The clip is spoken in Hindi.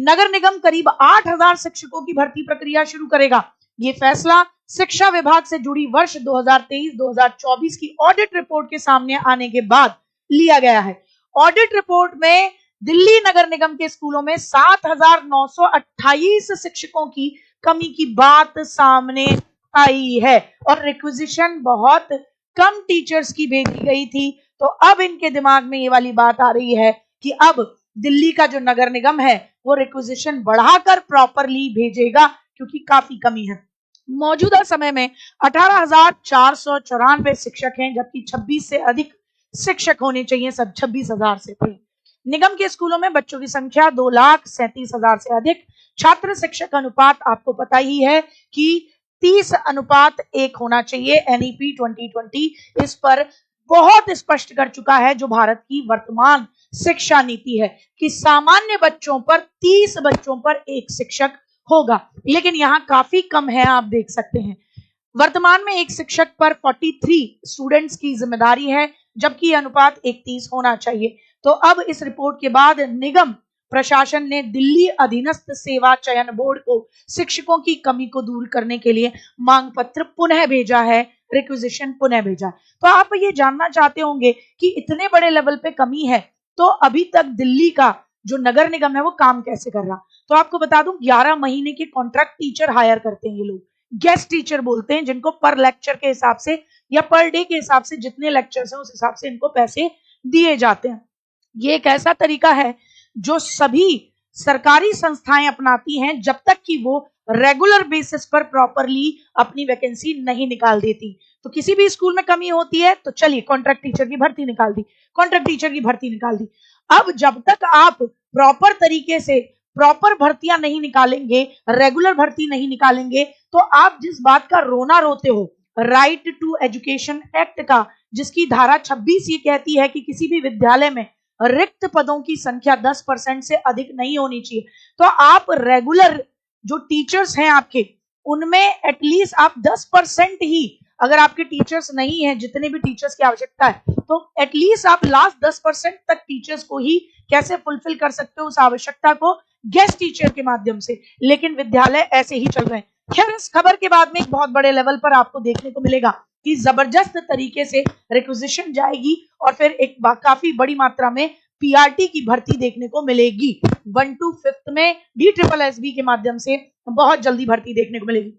नगर निगम करीब 8,000 शिक्षकों की भर्ती प्रक्रिया शुरू करेगा। ये फैसला शिक्षा विभाग से जुड़ी वर्ष 2023-2024 की ऑडिट रिपोर्ट के सामने आने के बाद लिया गया है। ऑडिट रिपोर्ट में दिल्ली नगर निगम के स्कूलों में 7,928 शिक्षकों की कमी की बात सामने आई है और रिक्विजिशन बहुत कम टीचर्स की भेजी गई थी। तो अब इनके दिमाग में ये वाली बात आ रही है कि अब दिल्ली का जो नगर निगम है वो रिक्विजिशन बढ़ाकर प्रॉपरली भेजेगा क्योंकि काफी कमी है। मौजूदा समय में 18,494 शिक्षक हैं, जबकि 26 से अधिक शिक्षक होने चाहिए, सब 26,000 से अधिक। निगम के स्कूलों में बच्चों की संख्या 2,37,000 से अधिक। छात्र शिक्षक अनुपात आपको पता ही है कि 30:1 होना चाहिए। एनईपी 2020 इस पर बहुत स्पष्ट कर चुका है, जो भारत की वर्तमान शिक्षा नीति है कि सामान्य बच्चों पर 30 बच्चों पर एक शिक्षक होगा, लेकिन यहाँ काफी कम है। आप देख सकते हैं वर्तमान में एक शिक्षक पर 43 स्टूडेंट्स की जिम्मेदारी है, जबकि अनुपात 31 होना चाहिए। तो अब इस रिपोर्ट के बाद निगम प्रशासन ने दिल्ली अधीनस्थ सेवा चयन बोर्ड को शिक्षकों की कमी को दूर करने के लिए मांग पत्र पुनः भेजा है, रिक्विजिशन पुनः भेजा। तो आप ये जानना चाहते होंगे कि इतने बड़े लेवल पे कमी है तो अभी तक दिल्ली का जो नगर निगम है वो काम कैसे कर रहा। तो आपको बता दूं 11 महीने के कॉन्ट्रैक्ट टीचर हायर करते हैं ये लोग, गेस्ट टीचर बोलते हैं, जिनको पर लेक्चर के हिसाब से या पर डे के हिसाब से जितने लेक्चर्स हैं उस हिसाब से इनको पैसे दिए जाते हैं। ये एक ऐसा तरीका है जो सभी सरकारी संस्थाएं अपनाती हैं जब तक कि वो रेगुलर बेसिस पर प्रॉपरली अपनी वैकेंसी नहीं निकाल देती। तो किसी भी स्कूल में कमी होती है तो चलिए कॉन्ट्रैक्ट टीचर की भर्ती निकाल दी, कॉन्ट्रैक्ट टीचर की भर्ती निकाल दी। अब जब तक आप प्रॉपर तरीके से प्रॉपर भर्तियां नहीं निकालेंगे, रेगुलर भर्ती नहीं निकालेंगे, तो आप जिस बात का रोना रोते हो राइट टू एजुकेशन एक्ट का, जिसकी धारा 26 ये कहती है कि किसी भी विद्यालय में रिक्त पदों की संख्या 10% से अधिक नहीं होनी चाहिए, तो आप रेगुलर जो टीचर्स हैं आपके उनमें एटलीस्ट आप 10% ही, अगर आपके टीचर्स नहीं है, जितने भी टीचर्स की आवश्यकता है, तो एटलीस्ट आप लास्ट 10% तक टीचर्स को ही कैसे फुलफिल कर सकते हो उस आवश्यकता को गेस्ट टीचर के माध्यम से। लेकिन विद्यालय ऐसे ही चल रहे हैं। खैर इस खबर के बाद में एक बहुत बड़े लेवल पर आपको देखने को मिलेगा कि जबरदस्त तरीके से रिक्विजिशन जाएगी और फिर एक काफी बड़ी मात्रा में पीआरटी की भर्ती देखने को मिलेगी। 1 to 5th में DSSSB के माध्यम से बहुत जल्दी भर्ती देखने को मिलेगी।